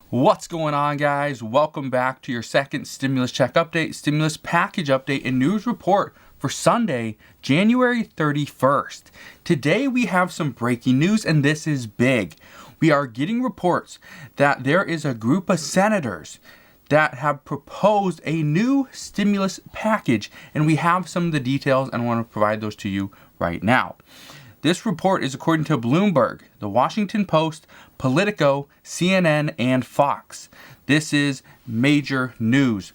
What's going on, guys? Welcome back to your second stimulus check update, stimulus package update, and news report for Sunday, January 31st. Today we have some breaking news, and this is big. We are getting reports that there is a group of senators that have proposed a new stimulus package, and we have some of the details, and I want to provide those to you right now. This report is according to Bloomberg, The Washington Post, Politico, CNN, and Fox. This is major news.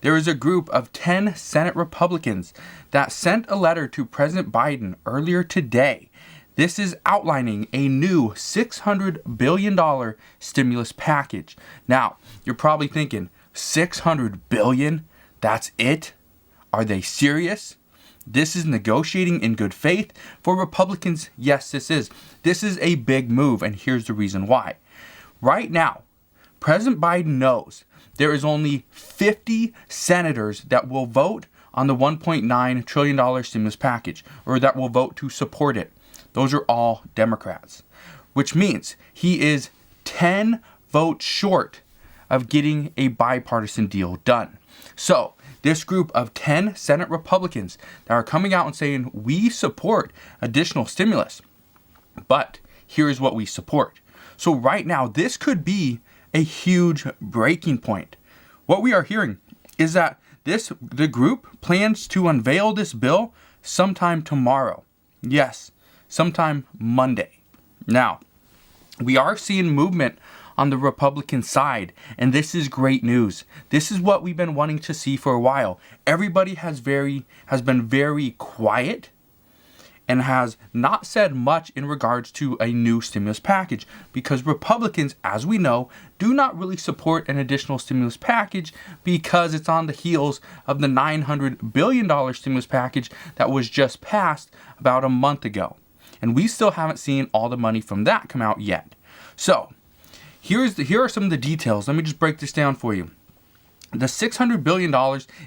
There is a group of 10 Senate Republicans that sent a letter to President Biden earlier today. This is outlining a new $600 billion stimulus package. Now, you're probably thinking, $600 billion? That's it? Are they serious? This is negotiating in good faith for Republicans. Yes, this is. This is a big move, and here's the reason why. Right now, President Biden knows there is only 50 senators that will vote on the $1.9 trillion stimulus package, or that will vote to support it. Those are all Democrats, which means he is 10 votes short of getting a bipartisan deal done. So, this group of 10 Senate Republicans that are coming out and saying, we support additional stimulus, but here's what we support. So right now, this could be a huge breaking point. What we are hearing is that the group plans to unveil this bill sometime tomorrow. Yes, sometime Monday. Now, we are seeing movement on the Republican side, and this is great news. This is what we've been wanting to see for a while. Everybody has been very quiet and has not said much in regards to a new stimulus package, because Republicans, as we know, do not really support an additional stimulus package because it's on the heels of the $900 billion stimulus package that was just passed about a month ago. And we still haven't seen all the money from that come out yet. So, here are some of the details. Let me just break this down for you. The $600 billion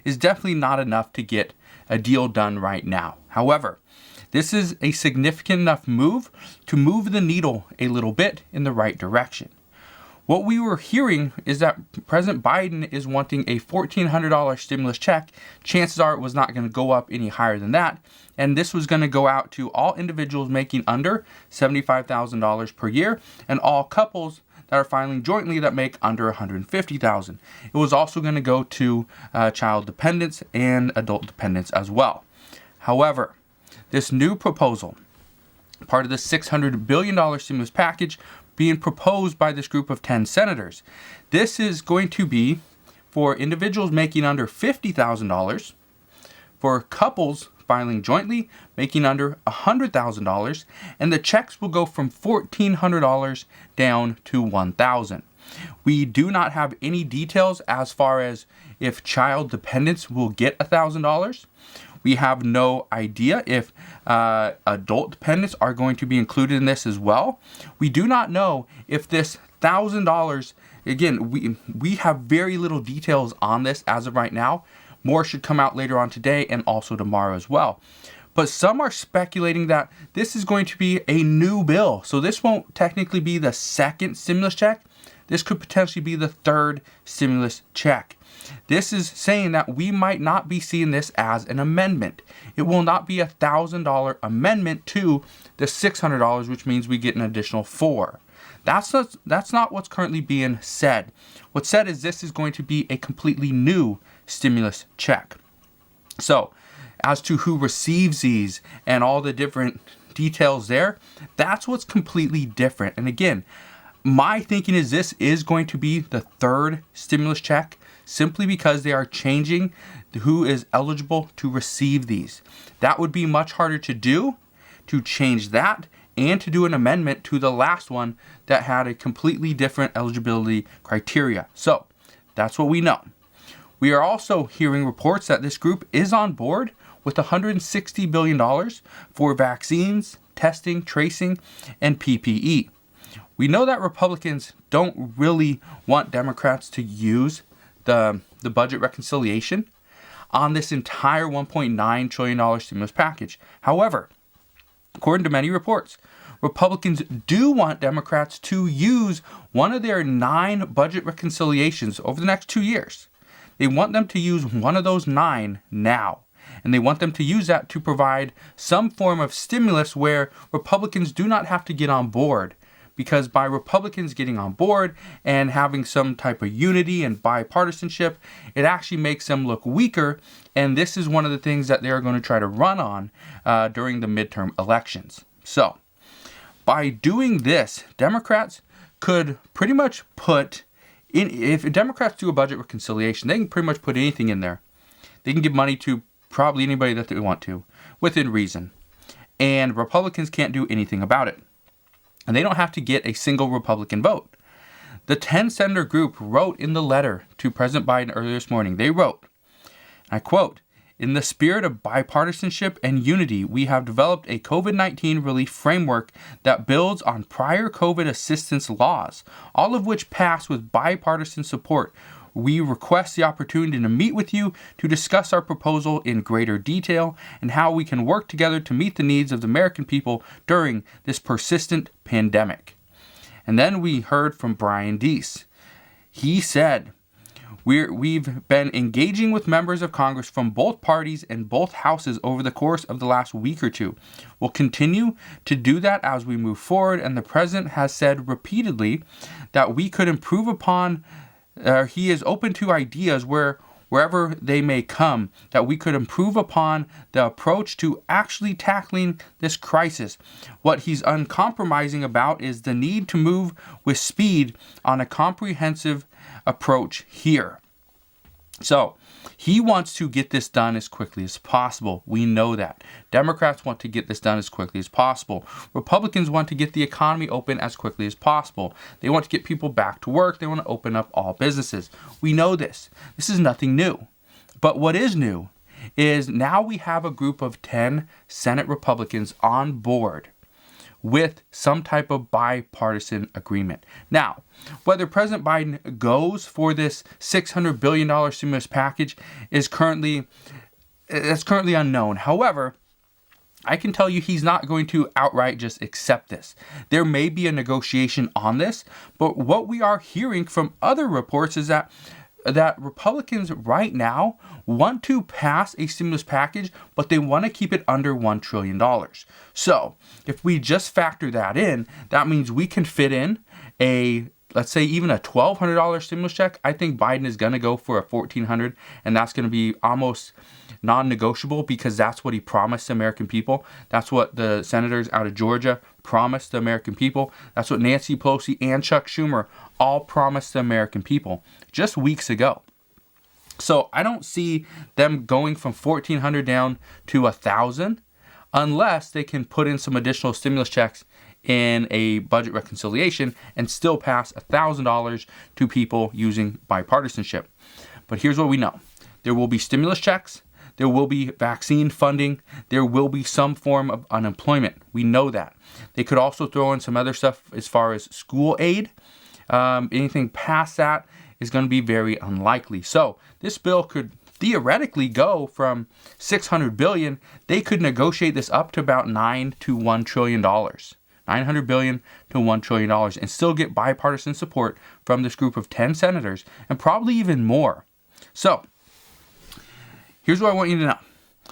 is definitely not enough to get a deal done right now. However, this is a significant enough move to move the needle a little bit in the right direction. What we were hearing is that President Biden is wanting a $1,400 stimulus check. Chances are it was not going to go up any higher than that. And this was going to go out to all individuals making under $75,000 per year and all couples that are filing jointly that make under $150,000. It was also going to go to child dependents and adult dependents as well. However, this new proposal, part of the $600 billion stimulus package being proposed by this group of 10 senators, this is going to be for individuals making under $50,000, for couples filing jointly making under $100,000, and the checks will go from $1,400 down to $1,000. We do not have any details as far as if child dependents will get $1,000. We have no idea if adult dependents are going to be included in this as well. We do not know if this $1,000, again, we have very little details on this as of right now. More should come out later on today and also tomorrow as well. But some are speculating that this is going to be a new bill. So this won't technically be the second stimulus check. This could potentially be the third stimulus check. This is saying that we might not be seeing this as an amendment. It will not be a $1,000 amendment to the $600, which means we get an additional $4. That's not what's currently being said. What's said is this is going to be a completely new stimulus check. So, as to who receives these and all the different details there, that's what's completely different. And again, my thinking is this is going to be the third stimulus check, simply because they are changing who is eligible to receive these. That would be much harder to do, to change that, and to do an amendment to the last one that had a completely different eligibility criteria. So, that's what we know. We are also hearing reports that this group is on board with $160 billion for vaccines, testing, tracing, and PPE. We know that Republicans don't really want Democrats to use the budget reconciliation on this entire $1.9 trillion stimulus package. However, according to many reports, Republicans do want Democrats to use one of their 9 budget reconciliations over the next 2 years. They want them to use one of those 9 now. And they want them to use that to provide some form of stimulus where Republicans do not have to get on board. Because by Republicans getting on board and having some type of unity and bipartisanship, it actually makes them look weaker. And this is one of the things that they're going to try to run on during the midterm elections. So, by doing this, Democrats could pretty much put in, if Democrats do a budget reconciliation, they can pretty much put anything in there. They can give money to probably anybody that they want to, within reason. And Republicans can't do anything about it. And they don't have to get a single Republican vote. The 10-senator group wrote in the letter to President Biden earlier this morning, they wrote, I quote, "In the spirit of bipartisanship and unity, we have developed a COVID-19 relief framework that builds on prior COVID assistance laws, all of which passed with bipartisan support. We request the opportunity to meet with you to discuss our proposal in greater detail and how we can work together to meet the needs of the American people during this persistent pandemic." And then we heard from Brian Deese. He said, We've been engaging with members of Congress from both parties and both houses over the course of the last week or two. We'll continue to do that as we move forward, and the president has said repeatedly that we could improve upon he is open to ideas wherever they may come, that we could improve upon the approach to actually tackling this crisis. What he's uncompromising about is the need to move with speed on a comprehensive approach here. So, he wants to get this done as quickly as possible. We know that. Democrats want to get this done as quickly as possible. Republicans want to get the economy open as quickly as possible. They want to get people back to work. They want to open up all businesses. We know this. This is nothing new. But what is new is now we have a group of 10 Senate Republicans on board with some type of bipartisan agreement. Now, whether President Biden goes for this $600 billion stimulus package is currently unknown. However, I can tell you he's not going to outright just accept this. There may be a negotiation on this, but what we are hearing from other reports is that Republicans right now want to pass a stimulus package, but they want to keep it under $1 trillion. So if we just factor that in, that means we can fit in let's say even a $1,200 stimulus check. I think Biden is going to go for a $1,400, and that's going to be almost non-negotiable because that's what he promised the American people. That's what the senators out of Georgia promised the American people. That's what Nancy Pelosi and Chuck Schumer all promised the American people just weeks ago. So I don't see them going from $1,400 down to $1,000 unless they can put in some additional stimulus checks in a budget reconciliation and still pass $1,000 to people using bipartisanship. But here's what we know. There will be stimulus checks. There will be vaccine funding. There will be some form of unemployment. We know that. They could also throw in some other stuff as far as school aid. Anything past that is going to be very unlikely. So this bill could theoretically go from $600 billion. They could negotiate this up to about $9 to $1 trillion. $900 billion to $1 trillion and still get bipartisan support from this group of 10 senators and probably even more. So here's what I want you to know.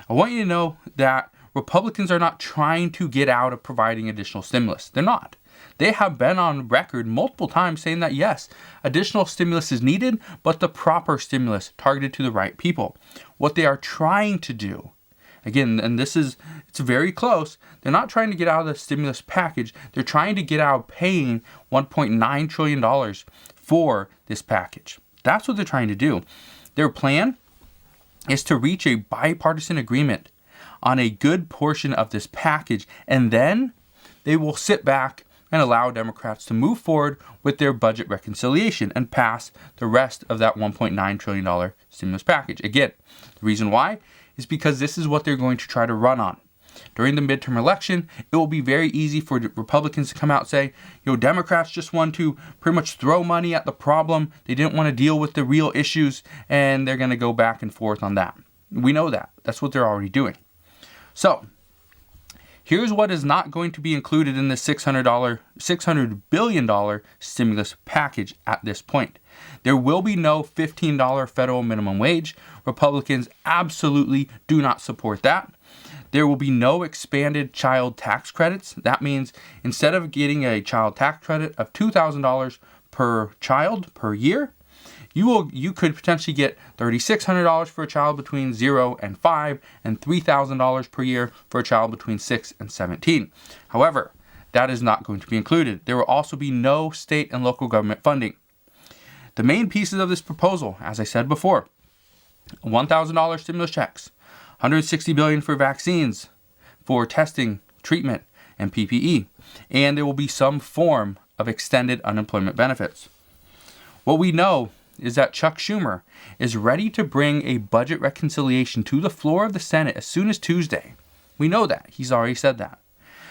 I want you to know that Republicans are not trying to get out of providing additional stimulus. They're not. They have been on record multiple times saying that, yes, additional stimulus is needed, but the proper stimulus targeted to the right people. What they are trying to do, again, and it's very close, they're not trying to get out of the stimulus package. They're trying to get out of paying $1.9 trillion for this package. That's what they're trying to do. Their plan is to reach a bipartisan agreement on a good portion of this package, and then they will sit back and allow Democrats to move forward with their budget reconciliation and pass the rest of that $1.9 trillion stimulus package. Again, the reason why is because this is what they're going to try to run on. During the midterm election, it will be very easy for Republicans to come out and say, Democrats just want to pretty much throw money at the problem. They didn't want to deal with the real issues, and they're going to go back and forth on that. We know that. That's what they're already doing. So, Here's what is not going to be included in the $600 billion stimulus package at this point. There will be no $15 federal minimum wage. Republicans absolutely do not support that. There will be no expanded child tax credits. That means instead of getting a child tax credit of $2,000 per child per year, you could potentially get $3,600 for a child between 0 and 5 and $3,000 per year for a child between 6 and 17. However, that is not going to be included. There will also be no state and local government funding. The main pieces of this proposal, as I said before, $1,000 stimulus checks, $160 billion for vaccines, for testing, treatment, and PPE, and there will be some form of extended unemployment benefits. What we know is that Chuck Schumer is ready to bring a budget reconciliation to the floor of the Senate as soon as Tuesday. We know that. He's already said that.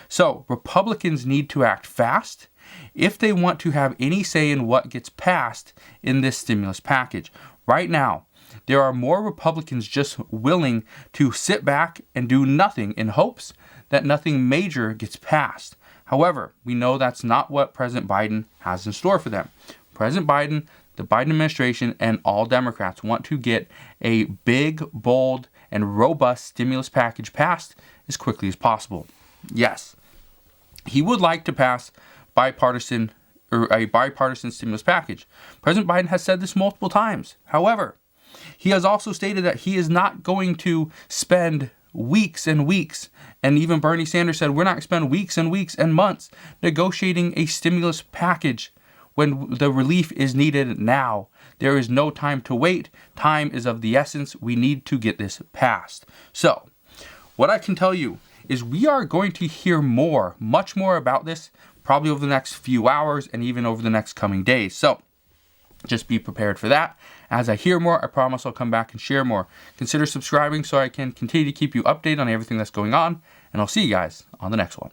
So Republicans need to act fast if they want to have any say in what gets passed in this stimulus package. Right now, there are more Republicans just willing to sit back and do nothing in hopes that nothing major gets passed. However, we know that's not what President Biden has in store for them. President Biden, the Biden administration, and all Democrats want to get a big, bold, and robust stimulus package passed as quickly as possible. Yes, he would like to pass a bipartisan stimulus package. President Biden has said this multiple times. However, he has also stated that he is not going to spend weeks and weeks, and even Bernie Sanders said we're not going to spend weeks and weeks and months negotiating a stimulus package when the relief is needed now. There is no time to wait. Time is of the essence. We need to get this passed. So, what I can tell you is we are going to hear much more about this, probably over the next few hours and even over the next coming days. So, just be prepared for that. As I hear more, I promise I'll come back and share more. Consider subscribing so I can continue to keep you updated on everything that's going on, and I'll see you guys on the next one.